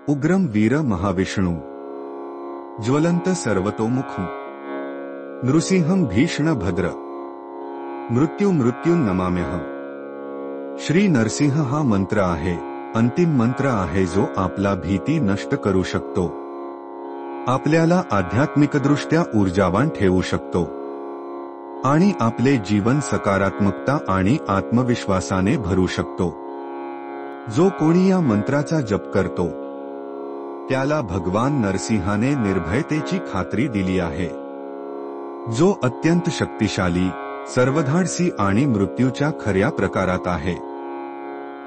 उग्रम वीर महाविष्णु ज्वलंत सर्वतोमुख नृसिंहम भीषण भद्र मृत्यू नमाम्यहम। श्री नरसिंह हा मंत्र आहे, अंतिम मंत्र आहे जो आपला भीती नष्ट करू शकतो, आपल्याला आध्यात्मिकदृष्ट्या ऊर्जावान ठेवू शकतो आणि आपले जीवन सकारात्मकता आणि आत्मविश्वासाने भरू शकतो। जो कोणी या मंत्राचा जप करतो त्याला भगवान नरसिंहाने निर्भयतेची खात्री दिली आहे, जो अत्यंत शक्तिशाली, सर्वधाडसी आणि मृत्यूच्या खऱ्या प्रकारात आहे।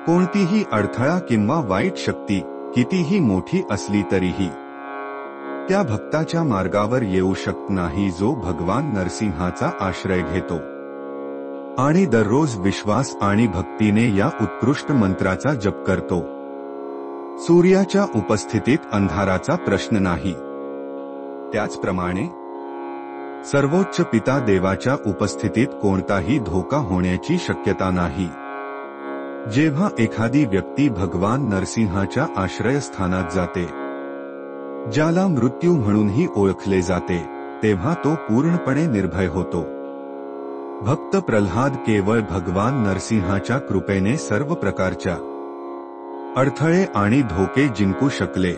कोणतीही अडथळा किंवा वाईट शक्ती कितीही मोठी असली तरीही त्या भक्ताच्या मार्गावर येऊ शकत नाही जो भगवान नरसिंहाचा आश्रय घेतो आणि दररोज विश्वास आणि भक्तीने या उत्कृष्ट मंत्राचा जप करतो। सूर्याच्या उपस्थितीत अंधाराचा प्रश्न नाही, त्याचप्रमाणे सर्वोच्च पिता देवाच्या उपस्थितीत कोणताही धोका होण्याची शक्यता नाही। जेव्हा एखादी व्यक्ती भगवान नरसिंहाच्या आश्रयस्थानात जाते, ज्याला मृत्यू म्हणूनही ओळखले जाते, तेव्हा तो पूर्णपणे निर्भय होतो। भक्त प्रल्हाद केवळ भगवान नरसिंहाच्या कृपेने सर्व प्रकारच्या अडथळे आणि धोके जिंकू शकले।